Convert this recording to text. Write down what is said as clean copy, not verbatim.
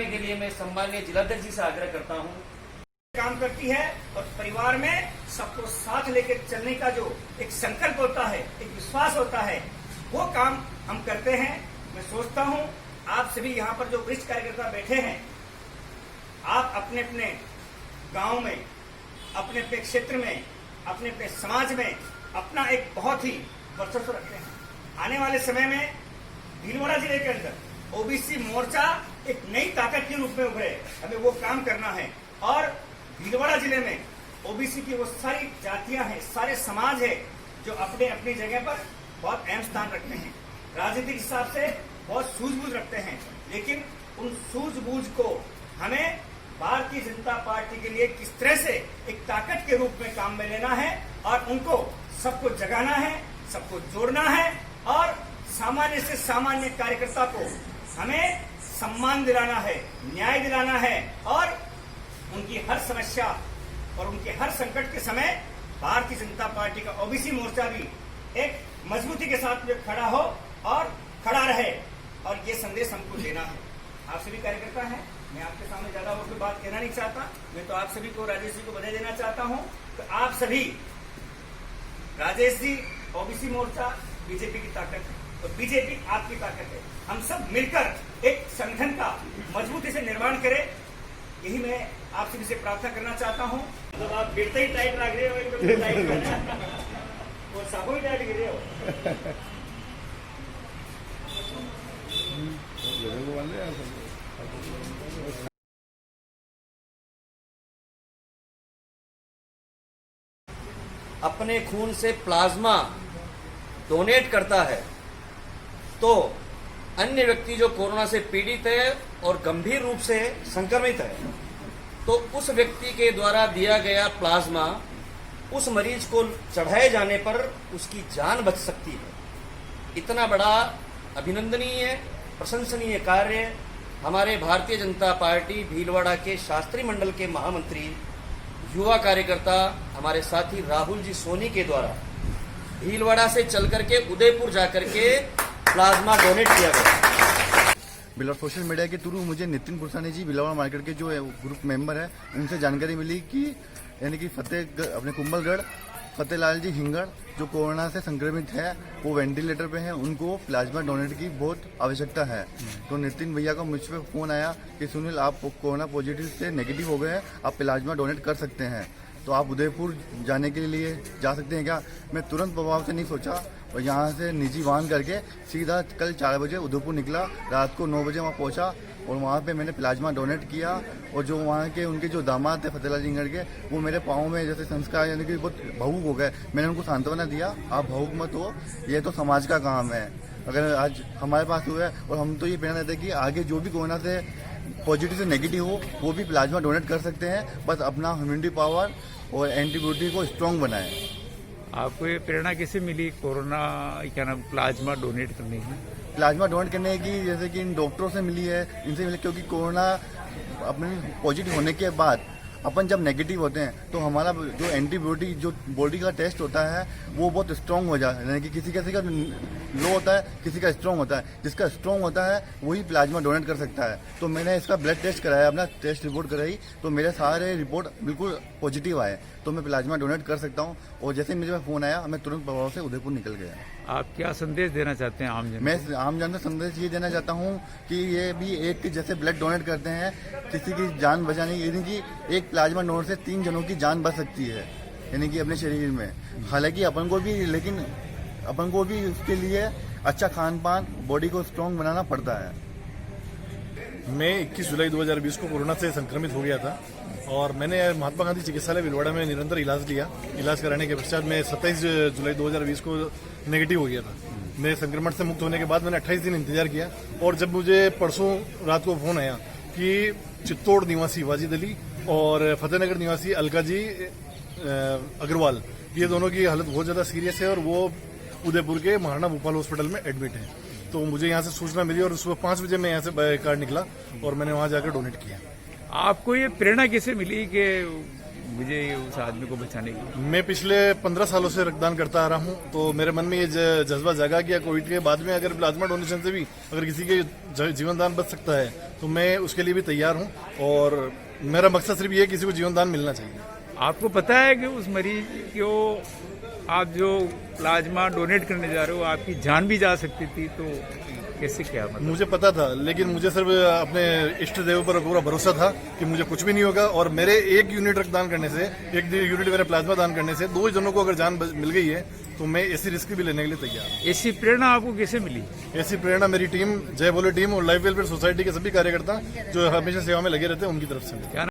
के लिए मैं सम्माननीय जिलाध्यक्ष जी से आग्रह करता हूं। काम करती है और परिवार में सबको साथ लेकर चलने का जो एक संकल्प होता है, एक विश्वास होता है, वो काम हम करते हैं। मैं सोचता हूं आप सभी यहाँ पर जो वरिष्ठ कार्यकर्ता बैठे हैं, आप अपने अपने गांव में, अपने अपने क्षेत्र में, अपने अपने समाज में अपना एक बहुत ही वर्चस्व रखते हैं। आने वाले समय में भीलवाड़ा जिले के अंदर ओबीसी मोर्चा एक नई ताकत के रूप में उभरे, हमें वो काम करना है। और भीलवाड़ा जिले में ओबीसी की वो सारी जातियां हैं, सारे समाज है जो अपने अपनी जगह पर बहुत अहम स्थान रखते हैं, राजनीतिक हिसाब से बहुत सूझबूझ रखते हैं, लेकिन उन सूझबूझ को हमें भारतीय जनता पार्टी के लिए किस तरह से एक ताकत के रूप में काम में लेना है और उनको सबको जगाना है, सबको जोड़ना है और सामान्य से सामान्य कार्यकर्ता को हमें सम्मान दिलाना है, न्याय दिलाना है और उनकी हर समस्या और उनके हर संकट के समय भारतीय जनता पार्टी का ओबीसी मोर्चा भी एक मजबूती के साथ में खड़ा हो और खड़ा रहे, और ये संदेश हमको देना है। आप सभी कार्यकर्ता हैं, मैं आपके सामने ज्यादा और कोई बात कहना नहीं चाहता। मैं तो आप सभी को, राजेश जी को बधाई देना चाहता हूं। तो आप सभी, राजेश जी, ओबीसी मोर्चा बीजेपी की ताकत है और बीजेपी आपकी ताकत है। हम सब मिलकर एक संगठन का मजबूती से निर्माण करें, यही मैं आप सभी से प्रार्थना करना चाहता हूं। मतलब आप गिरते ही टाइट रख रहे हो, एकदम टाइट और साबुन ही टाइट गिर रहे हो। अपने खून से प्लाज्मा डोनेट करता है तो अन्य व्यक्ति जो कोरोना से पीड़ित है और गंभीर रूप से संक्रमित है, तो उस व्यक्ति के द्वारा दिया गया प्लाज्मा उस मरीज को चढ़ाए जाने पर उसकी जान बच सकती है। इतना बड़ा अभिनंदनीय, प्रशंसनीय कार्य हमारे भारतीय जनता पार्टी भीलवाड़ा के शास्त्री मंडल के महामंत्री, युवा कार्यकर्ता हमारे साथी राहुल जी सोनी के द्वारा भीलवाड़ा से चल करके उदयपुर जाकर के प्लाज्मा डोनेट किया गया। भीलवाड़ा सोशल मीडिया के थ्रू मुझे नितिन पुरसानी जी, भीलवाड़ा मार्केट के जो ग्रुप मेंबर है, उनसे जानकारी मिली कि यानी कि अपने कुंभलगढ़ फतेहलाल जी हिंगड़ जो कोरोना से संक्रमित है, वो वेंटिलेटर पे हैं, उनको प्लाज्मा डोनेट की बहुत आवश्यकता है। तो नितिन भैया का मुझ पर फोन आया कि सुनील, आप कोरोना पॉजिटिव से नेगेटिव हो गए हैं, आप प्लाज्मा डोनेट कर सकते हैं, तो आप उदयपुर जाने के लिए जा सकते हैं क्या? मैं तुरंत प्रभाव से नहीं सोचा और यहाँ से निजी वाहन करके सीधा कल 4 बजे उदयपुर निकला, रात को 9 बजे वहाँ पहुँचा और वहाँ पे मैंने प्लाज्मा डोनेट किया। और जो वहाँ के उनके जो दामाद थे फतेहलाल जी हिंगड़ के, वो मेरे पाँव में जैसे संस्कार यानी कि बहुत भावुक हो गए। मैंने उनको सांत्वना दिया, आप भावुक मत हो, ये तो समाज का काम है। अगर आज हमारे पास हुआ है और हम तो ये प्रेरणा देते हैं कि आगे जो भी कोरोना से पॉजिटिव से नेगेटिव हो वो भी प्लाज्मा डोनेट कर सकते हैं, बस अपना ह्यूमिनिटी पावर और एंटीबॉडी को स्ट्रॉन्ग बनाएं। आपको ये प्रेरणा कैसे मिली कोरोना क्या नाम प्लाज्मा डोनेट करने की? प्लाज्मा डोनेट करने की जैसे कि इन डॉक्टरों से मिली है, इनसे मिली, क्योंकि कोरोना अपने पॉजिटिव होने के बाद अपन जब नेगेटिव होते हैं तो हमारा जो एंटीबॉडी जो बॉडी का टेस्ट होता है वो बहुत स्ट्रांग हो जाता है। यानी कि किसी का लो होता है, किसी का स्ट्रांग होता है। जिसका स्ट्रांग होता है वही प्लाज्मा डोनेट कर सकता है। तो मैंने इसका ब्लड टेस्ट कराया, अपना टेस्ट रिपोर्ट कराई, तो मेरे सारे रिपोर्ट बिल्कुल पॉजिटिव आए, तो मैं प्लाज्मा डोनेट कर सकता हूँ। और जैसे ही मुझे फोन आया, मैं तुरंत प्रभाव से उदयपुर निकल गया। आप क्या संदेश देना चाहते हैं आम जन? मैं आम जन को संदेश ये देना चाहता हूँ कि ये भी एक जैसे ब्लड डोनेट करते हैं, किसी की जान बचाने की, यानी कि एक प्लाज्मा डोनेट से 3 जनों की जान बच सकती है, यानी कि अपने शरीर में। हालांकि अपन को भी उसके लिए अच्छा खान पान, बॉडी को स्ट्रॉन्ग बनाना पड़ता है। मैं 21 जुलाई 2020 को कोरोना से संक्रमित हो गया था और मैंने महात्मा गांधी चिकित्सालय भीलवाड़ा में निरंतर इलाज लिया। इलाज कराने के पश्चात मैं 27 जुलाई 2020 को नेगेटिव हो गया था। मैं संक्रमण से मुक्त होने के बाद मैंने 28 दिन इंतजार किया और जब मुझे परसों रात को फोन आया कि चित्तौड़ निवासी वाजिद अली और फतेहनगर निवासी अलका जी अग्रवाल, ये दोनों की हालत बहुत ज्यादा सीरियस है और वो उदयपुर के महाराणा भोपाल हॉस्पिटल में एडमिट है, तो मुझे यहाँ से सूचना मिली और सुबह 5 बजे मैं यहाँ से कार निकला और मैंने वहाँ जाकर डोनेट किया। आपको ये प्रेरणा कैसे मिली कि मुझे उस आदमी को बचाने की? मैं पिछले 15 सालों से रक्तदान करता आ रहा हूं, तो मेरे मन में ये जज्बा जागा कि कोविड के बाद में अगर प्लाज्मा डोनेशन से भी अगर किसी के जीवन दान बच सकता है तो मैं उसके लिए भी तैयार हूं। और मेरा मकसद सिर्फ ये है किसी को जीवन दान मिलना चाहिए। आपको पता है कि उस मरीज को आप जो प्लाज्मा डोनेट करने जा रहे हो आपकी जान भी जा सकती थी, तो कैसे क्या मतलब? मुझे पता था, लेकिन मुझे सिर्फ अपने इष्ट देव पर पूरा भरोसा था कि मुझे कुछ भी नहीं होगा। और मेरे 1 यूनिट रक्तदान करने से, 1 यूनिट मेरे प्लाज्मा दान करने से 2 जनों को अगर जान मिल गई है तो मैं ऐसी रिस्क भी लेने के लिए तैयार हूँ। ऐसी प्रेरणा आपको कैसे मिली? ऐसी प्रेरणा मेरी टीम, जय बोले टीम और लाइफ वेलफेयर सोसाइटी के सभी कार्यकर्ता जो हमेशा सेवा में लगे रहते हैं, उनकी तरफ से मिली। क्या